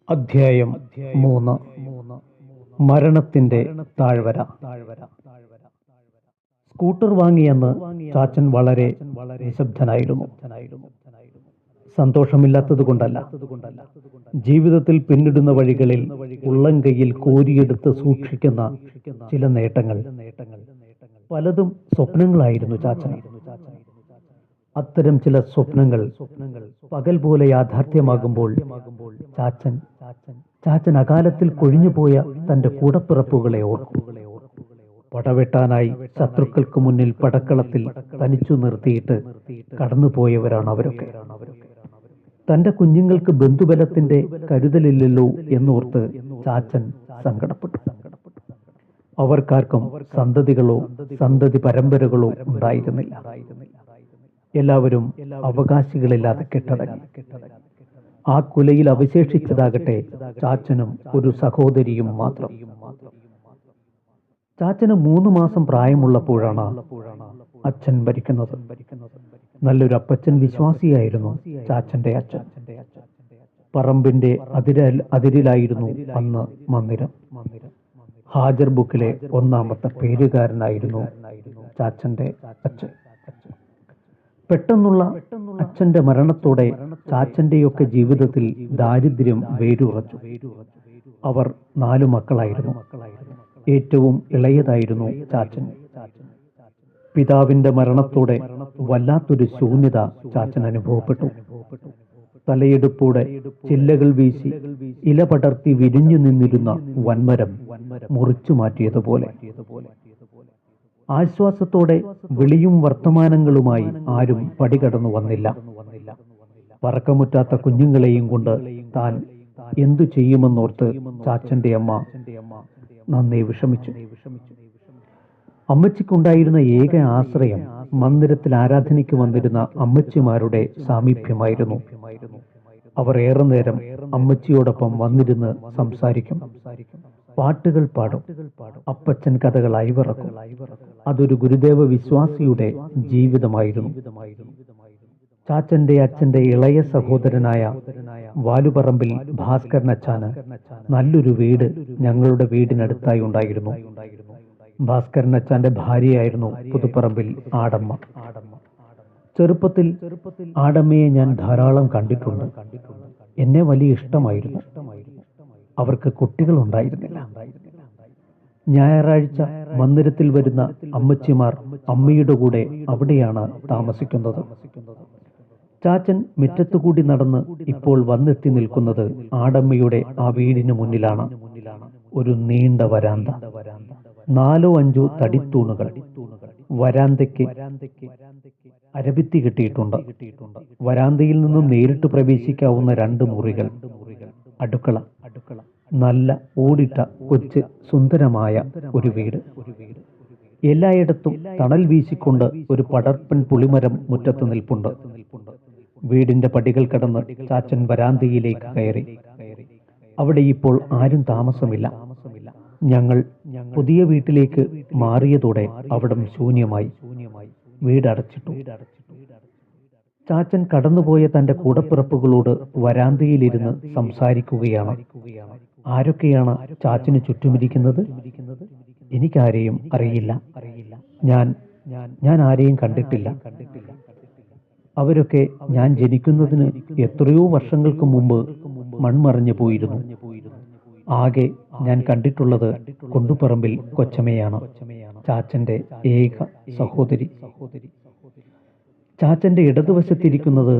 അധ്യായം 3. മരണത്തിന്റെ താഴ്വര. സ്കൂട്ടർ വാങ്ങിയെന്ന് ചാച്ചൻ വളരെ നിശബ്ദനായിരുന്നു. സന്തോഷമില്ലാത്തതുകൊണ്ടല്ല, ജീവിതത്തിൽ പിന്നിടുന്ന വഴികളിൽ ഉള്ളംകൈയിൽ കോരിയെടുത്ത് സൂക്ഷിക്കുന്ന ചില നേട്ടങ്ങൾ, പലതും സ്വപ്നങ്ങളായിരുന്നു ചാച്ചന്. അത്തരം ചില സ്വപ്നങ്ങൾ പകൽ പോലെ യാഥാർത്ഥ്യമാകുമ്പോൾ ചാച്ചൻ അകാലത്തിൽ കൊഴിഞ്ഞുപോയ തന്റെ കൂടപ്പിറപ്പുകളെ ഓർക്കും. പടവെട്ടാനായി ശത്രുക്കൾക്ക് മുന്നിൽ പടക്കളത്തിൽ തനിച്ചു നിർത്തിയിട്ട് കടന്നുപോയവരാണ് അവരൊക്കെ. തന്റെ കുഞ്ഞുങ്ങൾക്ക് ബന്ധുബലത്തിന്റെ കരുതലില്ലല്ലോ എന്നോർത്ത് ചാച്ചൻ സങ്കടപ്പെട്ടു. അവർക്കാർക്കും സന്തതികളോ സന്തതി പരമ്പരകളോ ഉണ്ടായിരുന്നില്ല. എല്ലാവരും അവകാശികളില്ലാതെ കെട്ടടങ്ങി. ആ കുലയിൽ അവശേഷിച്ചതാകട്ടെ ചാച്ചനും ഒരു സഹോദരിയും മാത്രം. ചാച്ചന് 3 മാസം പ്രായമുള്ളപ്പോഴാണ് അച്ഛൻ മരിക്കുന്നത്. നല്ലൊരു അപ്പച്ചൻ വിശ്വാസിയായിരുന്നു ചാച്ചന്റെ അച്ഛൻ. പറമ്പിന്റെ അതിരിലായിരുന്നു അന്ന് മന്ദിരം. ഹാജർ ബുക്കിലെ 1ാമത്തെ പേരുകാരനായിരുന്നു ചാച്ചന്റെ അച്ഛൻ. പെട്ടെന്നുള്ള അച്ഛന്റെ മരണത്തോടെ ചാച്ചന്റെയൊക്കെ ജീവിതത്തിൽ ദാരിദ്ര്യം വേരുറച്ചു. അവർ 4 മക്കളായിരുന്നു. ഏറ്റവും ഇളയതായിരുന്നു ചാച്ചൻ. പിതാവിന്റെ മരണത്തോടെ വല്ലാത്തൊരു ശൂന്യത ചാച്ചൻ അനുഭവപ്പെട്ടു. തലയെടുപ്പോടെ ചില്ലകൾ വീശി ഇല പടർത്തി വിരിഞ്ഞു നിന്നിരുന്ന വൻമരം മുറിച്ചു മാറ്റിയതുപോലെ. ആശ്വാസത്തോടെ വിളിയും വർത്തമാനങ്ങളുമായി ആരും പടികടന്നു വന്നില്ല. പറക്കമുറ്റാത്ത കുഞ്ഞുങ്ങളെയും കൊണ്ട് താൻ എന്തു ചെയ്യുമെന്നോർത്ത് ചാച്ചന്റെ അമ്മ നന്നേ വിഷമിച്ചു. അമ്മച്ചിക്കുണ്ടായിരുന്ന ഏക ആശ്രയം മന്ദിരത്തിൽ ആരാധനയ്ക്ക് വന്നിരുന്ന അമ്മച്ചിമാരുടെ സാമീപ്യമായിരുന്നു. അവർ ഏറെ നേരം അമ്മച്ചിയോടൊപ്പം വന്നിരുന്ന് സംസാരിക്കും, പാട്ടുകൾ പാടും, അപ്പച്ചൻ കഥകൾ അയവിറക്കും. അതൊരു ഗുരുദേവ വിശ്വാസിയുടെ ജീവിതമായിരുന്നു. ചാച്ചന്റെ അച്ഛന്റെ ഇളയ സഹോദരനായ വാലുപറമ്പിൽ ഭാസ്കരനച്ചാന് നല്ലൊരു വീട് ഞങ്ങളുടെ വീടിനടുത്തായി ഉണ്ടായിരുന്നു. ഭാസ്കരനച്ചാന്റെ ഭാര്യയായിരുന്നു പുതുപ്പറമ്പിൽ ആടമ്മ. ചെറുപ്പത്തിൽ ആടമ്മയെ ഞാൻ ധാരാളം കണ്ടിട്ടുണ്ട്. എന്നെ വലിയ ഇഷ്ടമായിരുന്നു. അവർക്ക് കുട്ടികൾ ഉണ്ടായിരുന്നില്ല. ഞായറാഴ്ച മന്ദിരത്തിൽ വരുന്ന അമ്മച്ചിമാർ അമ്മയുടെ കൂടെ അവിടെയാണ് താമസിക്കുന്നത്. ചാച്ചൻ മുറ്റത്തുകൂടി നടന്ന് ഇപ്പോൾ വന്നെത്തി നിൽക്കുന്നത് ആടമ്മയുടെ ആ വീടിന് മുന്നിലാണ്. ഒരു നീണ്ട വരാന്ത, 4 or 5 തടിത്തൂണുകൾ. വരാന്തയ്ക്ക് അരഭിത്തി കെട്ടിയിട്ടുണ്ട്. വരാന്തയിൽ നിന്നും നേരിട്ട് പ്രവേശിക്കാവുന്ന 2 മുറികൾ. അടുക്കള. നല്ല ഓടിട്ട കൊച്ച് സുന്ദരമായ ഒരു വീട്. എല്ലായിടത്തും തണൽ വീശിക്കൊണ്ട് ഒരു പടർപ്പൻ പുളിമരം മുറ്റത്ത് നിൽപ്പുണ്ട്. വീടിന്റെ പടികൾ കടന്ന് ചാച്ചൻ വരാന്തയിലേക്ക് കയറി. അവിടെ ഇപ്പോൾ ആരും താമസമില്ല. ഞങ്ങൾ പുതിയ വീട്ടിലേക്ക് മാറിയതോടെ അവിടം ശൂന്യമായി. വീടടച്ചിട്ടു. ചാച്ചൻ കടന്നുപോയ തന്റെ കൂടപ്പിറപ്പുകളോട് വരാന്തയിലിരുന്ന് സംസാരിക്കുകയാണ്. ആരൊക്കെയാണ് ചാച്ചന് ചുറ്റുമിരിക്കുന്നത്? എനിക്കാരെയും അറിയില്ല. ഞാൻ ആരെയും കണ്ടിട്ടില്ല. അവരൊക്കെ ഞാൻ ജനിക്കുന്നതിന് എത്രയോ വർഷങ്ങൾക്ക് മുമ്പ് മൺമറഞ്ഞു പോയിരുന്നു. ആകെ ഞാൻ കണ്ടിട്ടുള്ളത് കൊണ്ടുപറമ്പിൽ കൊച്ചമ്മയാണ്, ചാച്ചന്റെ ഏക സഹോദരി. ചാച്ചന്റെ ഇടതുവശത്തിരിക്കുന്നത്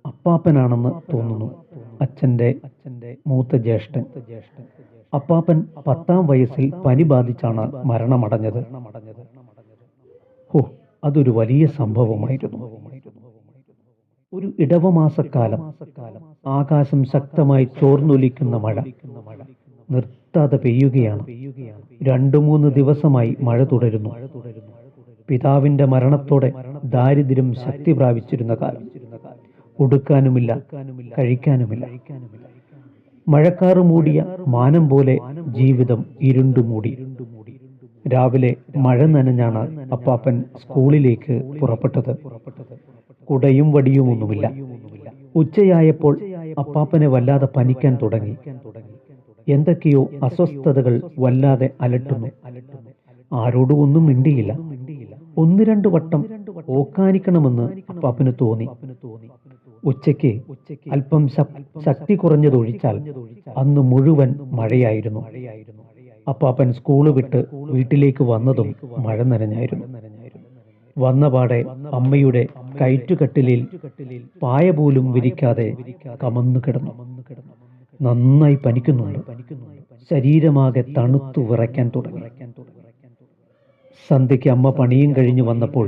അപ്പാപ്പനാണെന്ന് തോന്നുന്നു, അച്ഛന്റെ മൂത്ത ജ്യേഷ്ഠൻ. അപ്പാപ്പൻ 10ാം വയസ്സിൽ പനി ബാധിച്ചാണ് മരണമടഞ്ഞത്. അതൊരു വലിയ സംഭവമായിരുന്നു. ഒരു ഇടവമാസക്കാലം. ആകാശം ശക്തമായി ചോർന്നൊലിക്കുന്ന മഴ നിർത്താതെ പെയ്യുകയാണ്. 2-3 ദിവസമായി മഴ തുടരുന്നു. പിതാവിന്റെ മരണത്തോടെ ദാരിദ്ര്യം ശക്തി പ്രാപിച്ചിരുന്ന കാലം. ഉടുക്കാനുമില്ല, കഴിക്കാനുമില്ല. മഴക്കാറ് മൂടിയ മാനം പോലെ ജീവിതം ഇരുണ്ടുമൂടി. രാവിലെ മഴ നനഞ്ഞാണ് അപ്പാപ്പൻ സ്കൂളിലേക്ക് പുറപ്പെട്ടത്. കുടയും വടിയുമൊന്നുമില്ല. ഉച്ചയായപ്പോൾ അപ്പാപ്പനെ വല്ലാതെ പനിക്കാൻ തുടങ്ങി. എന്തൊക്കെയോ അസ്വസ്ഥതകൾ വല്ലാതെ അലട്ടുന്നു. ആരോടും ഒന്നും മിണ്ടിയില്ല. 1-2 വട്ടം ഓക്കാനിക്കണമെന്ന് അപ്പാപ്പന് തോന്നി. ഉച്ചയ്ക്ക് അല്പം ശക്തി കുറഞ്ഞതൊഴിച്ചാൽ അന്ന് മുഴുവൻ മഴയായിരുന്നു. അപ്പാപ്പൻ സ്കൂള് വിട്ട് വീട്ടിലേക്ക് വന്നതും മഴ നനഞ്ഞായിരുന്നു. വന്നപാടെ അമ്മയുടെ കയറ്റുകട്ടിലിൽ പായ പോലും വിരിക്കാതെ കമന്നു കിടന്നു. നന്നായി പനിക്കുന്നുണ്ട്. ശരീരമാകെ തണുത്തു വിറയ്ക്കാൻ തുടങ്ങി. സന്ധ്യയ്ക്ക് അമ്മ പണിയും കഴിഞ്ഞു വന്നപ്പോൾ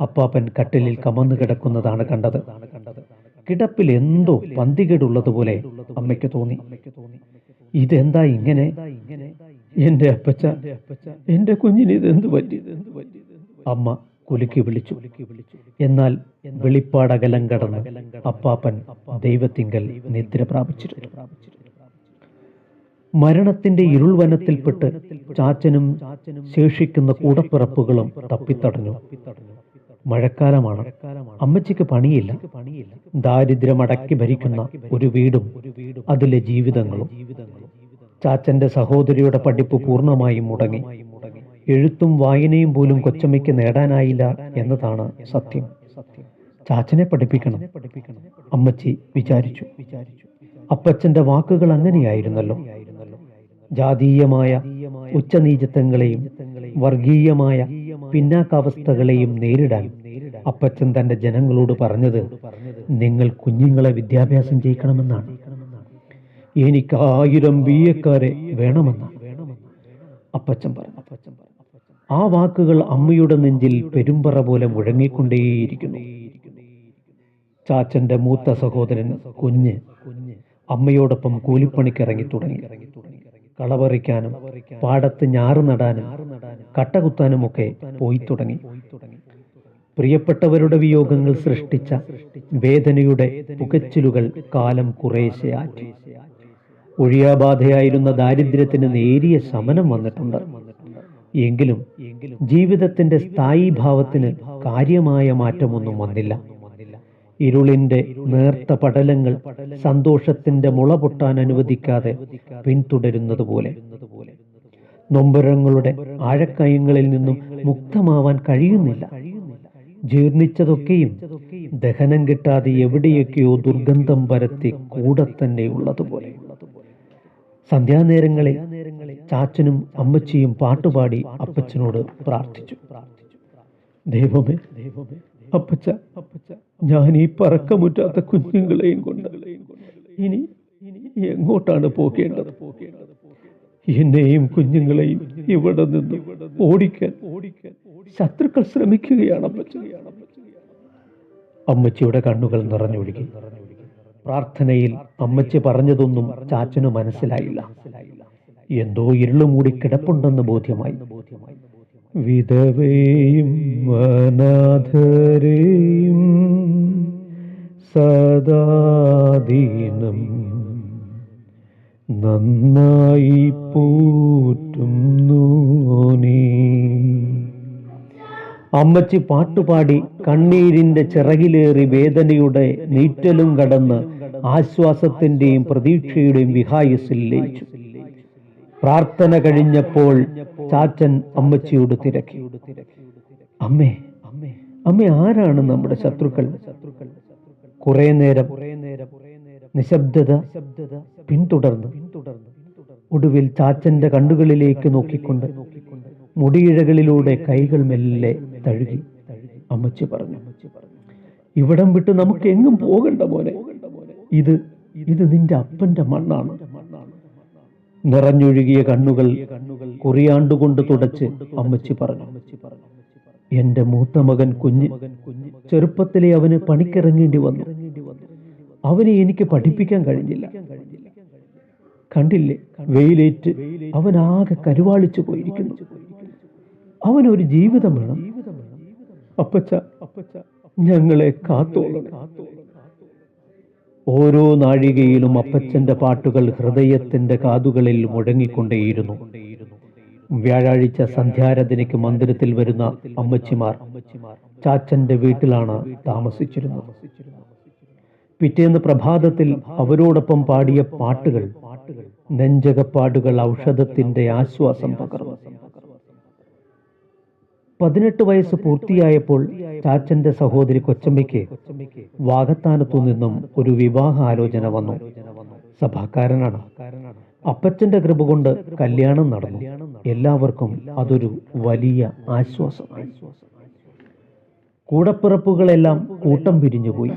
അപ്പാപ്പൻ കട്ടിലിൽ കമന്നു കിടക്കുന്നതാണ് കണ്ടത്. കിടപ്പിൽ എന്തോ പന്തികേടുള്ളതുപോലെ അമ്മയ്ക്ക് തോന്നി. ഇതെന്താ ഇങ്ങനെ? എന്റെ അപ്പച്ച, എന്റെ കുഞ്ഞിന് ഇതെന്ത് പറ്റി? അമ്മ കുലുക്കി വിളിച്ചു. എന്നാൽ വെളിപ്പാടകലം കടന്ന് അപ്പാപ്പൻ ദൈവത്തിങ്കൽ നിദ്ര പ്രാപിച്ചിരുന്നു. മരണത്തിന്റെ ഇരുൾവനത്തിൽപ്പെട്ട് ചാച്ചനും ശേഷിക്കുന്ന കൂടപ്പിറപ്പുകളും തപ്പിത്തടഞ്ഞു. മഴക്കാലമാണ്. അമ്മച്ചിക്ക് പണിയില്ല. ദാരിദ്ര്യമടക്കി ഭരിക്കുന്ന ഒരു വീടും അതിലെ ജീവിതങ്ങളും. ചാച്ചന്റെ സഹോദരിയുടെ പഠിപ്പ് പൂർണ്ണമായും മുടങ്ങി. എഴുത്തും വായനയും പോലും കൊച്ചമ്മയ്ക്ക് നേടാനായില്ല എന്നതാണ് സത്യം. ചാച്ചനെ പഠിപ്പിക്കണം, അമ്മച്ചി വിചാരിച്ചു. അപ്പച്ചന്റെ വാക്കുകൾ അങ്ങനെയായിരുന്നല്ലോ. ജാതീയമായ ഉച്ചനീചത്വങ്ങളെയും വർഗീയമായ പിന്നാക്കാവസ്ഥകളെയും നേരിടാൻ അപ്പച്ചൻ തന്റെ ജനങ്ങളോട് പറഞ്ഞത്, നിങ്ങൾ കുഞ്ഞുങ്ങളെ വിദ്യാഭ്യാസം ചെയ്യിക്കണമെന്നാണ്. എനിക്ക് 1000 BA-ക്കാരെ വേണമെന്നാണ് അപ്പച്ചൻ പറഞ്ഞു. ആ വാക്കുകൾ അമ്മയുടെ നെഞ്ചിൽ പെരുമ്പറ പോലെ മുഴങ്ങിക്കൊണ്ടേയിരിക്കുന്നു. ചാച്ചന്റെ മൂത്ത സഹോദരൻ കുഞ്ഞ് അമ്മയോടൊപ്പം കൂലിപ്പണിക്കിറങ്ങി തുടങ്ങി. കളപറിക്കാനും പാടത്ത് ഞാറ് നടാനും കട്ടകുത്താനുമൊക്കെ പോയി തുടങ്ങി. പ്രിയപ്പെട്ടവരുടെ വിയോഗങ്ങൾ സൃഷ്ടിച്ച വേദനയുടെ പുകച്ചിലുകൾ കാലം കുറേശ്ശെ ആറ്റി. ഒഴിയാബാധയായിരുന്ന ദാരിദ്ര്യത്തിന് നേരിയ ശമനം വന്നിട്ടുണ്ട്. എങ്കിലും ജീവിതത്തിന്റെ സ്ഥായീഭാവത്തിന് കാര്യമായ മാറ്റമൊന്നും വന്നില്ല. ഇരുളിന്റെ നേർത്ത പടലങ്ങൾ സന്തോഷത്തിന്റെ മുള പൊട്ടാൻ അനുവദിക്കാതെ പിന്തുടരുന്നത് പോലെ. നൊമ്പരങ്ങളുടെ ആഴക്കയങ്ങളിൽ നിന്നും മുക്തമാവാൻ കഴിയുന്നില്ല. ജീർണിച്ചതൊക്കെയും ദഹനം കിട്ടാതെ എവിടെയൊക്കെയോ ദുർഗന്ധം പരത്തി കൂടെ തന്നെ ഉള്ളതുപോലെ. സന്ധ്യാനേരങ്ങളിൽ ചാച്ചനും അമ്മച്ചിയും പാട്ടുപാടി അപ്പച്ചനോട് പ്രാർത്ഥിച്ചു. ദൈവമേ, അപ്പച്ച, ഞാൻ ഈ പറക്കമുറ്റാത്ത കുഞ്ഞുങ്ങളെയും കൊണ്ട് ഇനി എങ്ങോട്ടാണ് പോകേണ്ടത്? എന്നെയും കുഞ്ഞുങ്ങളെയും ഇവിടെ നിന്ന് ഓടിക്കാൻ ശത്രുക്കൾ ശ്രമിക്കുകയാണ് അപ്പച്ച. അമ്മച്ചിയുടെ കണ്ണുകൾ നിറഞ്ഞൊഴുകി. പ്രാർത്ഥനയിൽ അമ്മച്ചി പറഞ്ഞതൊന്നും ചാച്ചന് മനസ്സിലായില്ല. എന്തോ ഇരുളുമൂടി കിടപ്പുണ്ടെന്ന് ബോധ്യമായി. വിധവയും അനാഥരെയും സദാദീനം നന്നായി പോറ്റുന്നു നീ. അമ്മച്ചി പാട്ടുപാടി കണ്ണീരിന്റെ ചിറകിലേറി വേദനയുടെ നീറ്റലും കടന്ന് ആശ്വാസത്തിന്റെയും പ്രതീക്ഷയുടെയും വിഹായസിൽ ലയിച്ചു. പ്രാർത്ഥന കഴിഞ്ഞപ്പോൾ ചാച്ചൻ അമ്മച്ചിയോട് തിരക്കി, അമ്മേ, അമ്മേ, ആരാണ് നമ്മുടെ ശത്രുക്കൾ? കുറെ നേരം നിശബ്ദത പിന്തുടർന്നു. ഒടുവിൽ ചാച്ചന്റെ കണ്ണുകളിലേക്ക് നോക്കിക്കൊണ്ട് മുടിയിഴകളിലൂടെ കൈകൾ മെല്ലെ തഴുകി അമ്മച്ചി പറഞ്ഞു, ഇവിടം വിട്ട് നമുക്ക് എങ്ങും പോകണ്ട മോനെ. ഇത് നിന്റെ അപ്പന്റെ മണ്ണാണ്. നിറഞ്ഞൊഴുകിയ കണ്ണുകൾ കുറിയാണ്ടുകൊണ്ട് തുടച്ച് അമ്മച്ചി പറഞ്ഞു, എന്റെ മൂത്ത മകൻ കുഞ്ഞ്. ചെറുപ്പത്തിലെ അവന് പണിക്കിറങ്ങേണ്ടി വന്നു. അവനെ എനിക്ക് പഠിപ്പിക്കാൻ കഴിഞ്ഞില്ല. കണ്ടില്ലേ, വെയിലേറ്റ് അവനാകെ കരുവാളിച്ചു പോയിരിക്കുന്നു. അവനൊരു ജീവിതം വേണം. അപ്പച്ച, ഞങ്ങളെ കാത്തോളണം. ഓരോ നാഴികയിലും അപ്പച്ചന്റെ പാട്ടുകൾ ഹൃദയത്തിന്റെ കാതുകളിൽ മുഴങ്ങിക്കൊണ്ടേയിരുന്നു. വ്യാഴാഴ്ച സന്ധ്യാരാധനയ്ക്ക് മന്ദിരത്തിൽ വരുന്ന അമ്മച്ചിമാർ ചാച്ചന്റെ വീട്ടിലാണ് താമസിച്ചിരുന്നത്. പിറ്റേന്ന് പ്രഭാതത്തിൽ അവരോടൊപ്പം പാടിയ പാട്ടുകൾ നെഞ്ചകപ്പാടുകൾ ഔഷധത്തിന്റെ ആശ്വാസം പകർന്നു. 18 വയസ്സ് പൂർത്തിയായപ്പോൾ ചാച്ചന്റെ സഹോദരി കൊച്ചമ്മയ്ക്ക് വാകത്താനത്തു നിന്നും ഒരു വിവാഹാലോചന വന്നു. സഭാക്കാരനാണ്. അപ്പച്ചന്റെ കൃപ കൊണ്ട് കല്യാണം നടന്നു. എല്ലാവർക്കും അതൊരു വലിയ ആശ്വാസമായി. കൂടപ്പിറപ്പുകളെല്ലാം കൂട്ടം പിരിഞ്ഞുപോയി.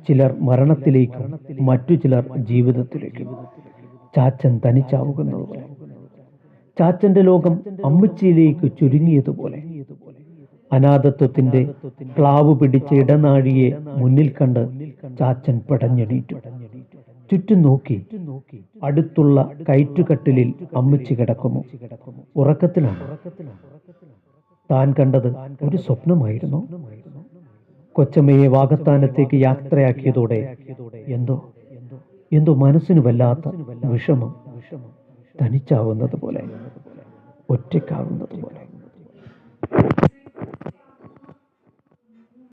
ചിലർ മരണത്തിലേക്കും മറ്റു ചിലർ ജീവിതത്തിലേക്കും. ചാച്ചൻ തനിച്ചാവുന്നത്. ചാച്ചന്റെ ലോകം അമ്മച്ചിയിലേക്ക് ചുരുങ്ങിയതുപോലെ. അനാഥത്വത്തിന്റെ ക്ലാവ് പിടിച്ച ഇടനാഴിയെ മുന്നിൽ കണ്ട് ചാച്ചൻ പടഞ്ഞെണീറ്റു. ചുറ്റും നോക്കി. അടുത്തുള്ള കയറ്റുകട്ടിലിൽ അമ്മച്ചി കിടക്കുന്നു. ഉറക്കത്തിലാണ്. താൻ കണ്ടത് ഒരു സ്വപ്നമായിരുന്നു. കൊച്ചമ്മയെ വാകത്താനത്തേക്ക് യാത്രയാക്കിയതോടെ എന്തോ മനസ്സിന് വല്ലാത്ത വിഷമം. തനിച്ചാവുന്നത് പോലെ, ഒറ്റയ്ക്കാവുന്നത് പോലെ.